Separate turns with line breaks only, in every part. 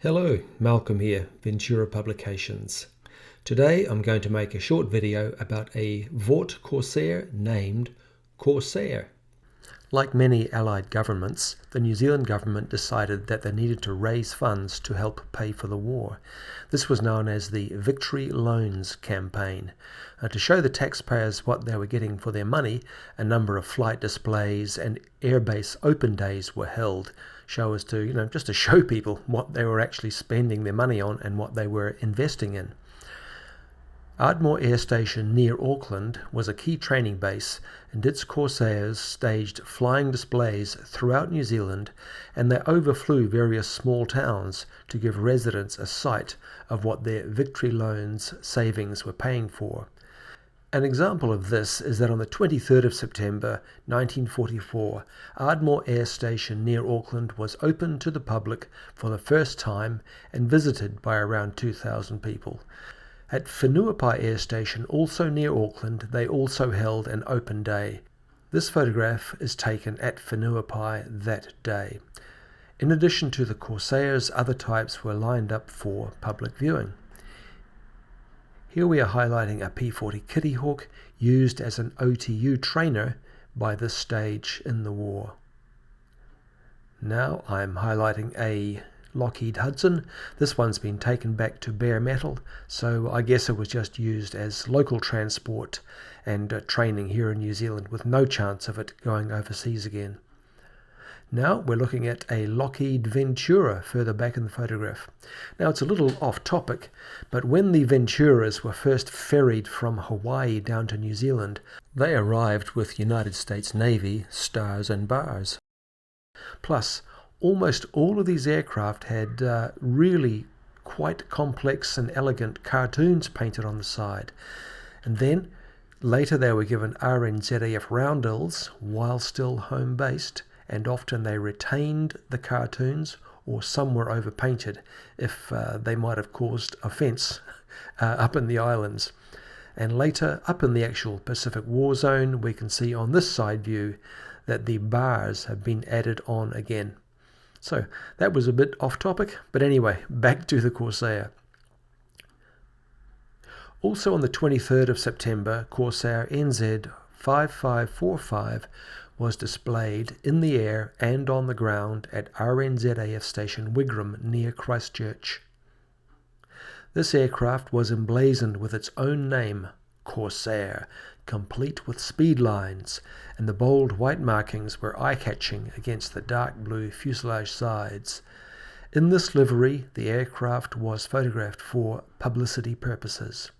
Hello, Malcolm here, Ventura Publications. Today I'm going to make a short video about a Vought Corsair named Corsair. Like many allied governments, the New Zealand government decided that they needed to raise funds to help pay for the war. This was known as the Victory Loans Campaign. To show the taxpayers what they were getting for their money, a number of flight displays and airbase open days were held, just to show people what they were actually spending their money on and what they were investing in. Ardmore Air Station near Auckland was a key training base, and its Corsairs staged flying displays throughout New Zealand, and they overflew various small towns to give residents a sight of what their Victory Loans savings were paying for. An example of this is that on the 23rd of September 1944, Ardmore Air Station near Auckland was open to the public for the first time and visited by around 2,000 people. At Ventura Air Station, also near Auckland, they also held an open day. This photograph is taken at Ventura that day. In addition to the Corsairs, other types were lined up for public viewing. Here we are highlighting a P-40 Kitty Hawk used as an OTU trainer by this stage in the war. Now I'm highlighting a Lockheed Hudson. This one's been taken back to bare metal, so I guess it was just used as local transport and training here in New Zealand with no chance of it going overseas again. Now we're looking at a Lockheed Ventura further back in the photograph. Now it's a little off topic, but when the Venturas were first ferried from Hawaii down to New Zealand, they arrived with United States Navy stars and bars. Plus, almost all of these aircraft had really quite complex and elegant cartoons painted on the side. And then later they were given RNZAF roundels while still home-based, and often they retained the cartoons or some were overpainted if they might have caused offence up in the islands. And later, up in the actual Pacific War Zone, we can see on this side view that the bars have been added on again. So that was a bit off topic, but anyway, back to the Corsair. Also on the 23rd of September, Corsair NZ5545 was displayed in the air and on the ground at RNZAF Station Wigram near Christchurch. This aircraft was emblazoned with its own name, Corsair, complete with speed lines, and the bold white markings were eye-catching against the dark blue fuselage sides. In this livery, the aircraft was photographed for publicity purposes.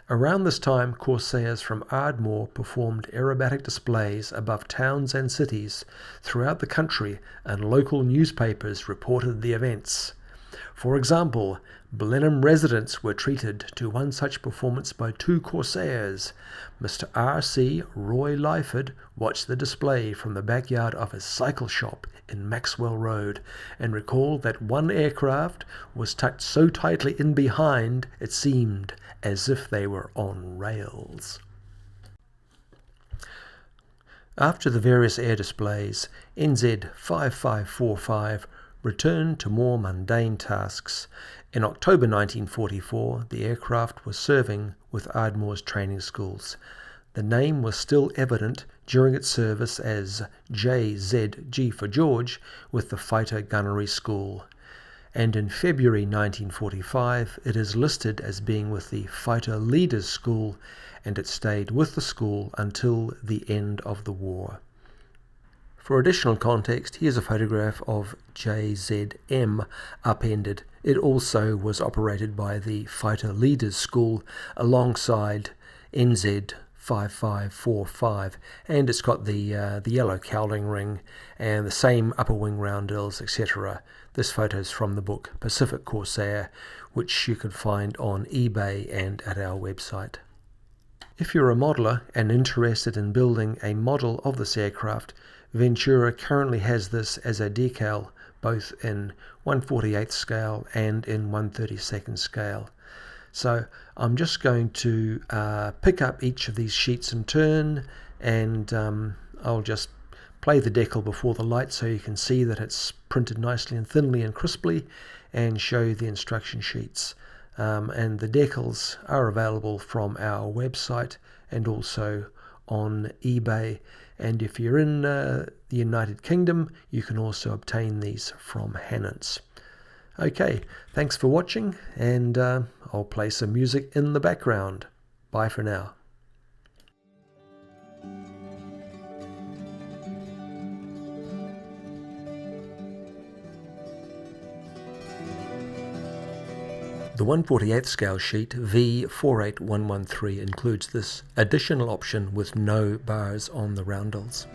Around this time, Corsairs from Ardmore performed aerobatic displays above towns and cities throughout the country, and local newspapers reported the events. For example, Blenheim residents were treated to one such performance by two Corsairs. Mr. R.C. Roy Lyford watched the display from the backyard of his cycle shop in Maxwell Road and recalled that one aircraft was tucked so tightly in behind it seemed as if they were on rails. After the various air displays, NZ5545 returned to more mundane tasks. In October 1944, the aircraft was serving with Ardmore's training schools. The name was still evident during its service as JZG for George with the Fighter Gunnery School. And in February 1945, it is listed as being with the Fighter Leaders School, and it stayed with the school until the end of the war. For additional context, here's a photograph of JZM upended. It also was operated by the Fighter Leaders School alongside NZ5545, and it's got the yellow cowling ring and the same upper wing roundels, etc. This photo is from the book Pacific Corsair, which you can find on eBay and at our website. If you're a modeler and interested in building a model of this aircraft, Ventura currently has this as a decal, both in 1/48th scale and in 1/32nd scale. So I'm just going to pick up each of these sheets in turn, and I'll just play the decal before the light so you can see that it's printed nicely and thinly and crisply, and show you the instruction sheets. And the decals are available from our website and also on eBay, and if you're in the United Kingdom, you can also obtain these from Hannants. Okay, thanks for watching, and I'll play some music in the background. Bye for now. The 1/48 scale sheet V48113 includes this additional option with no bars on the roundels.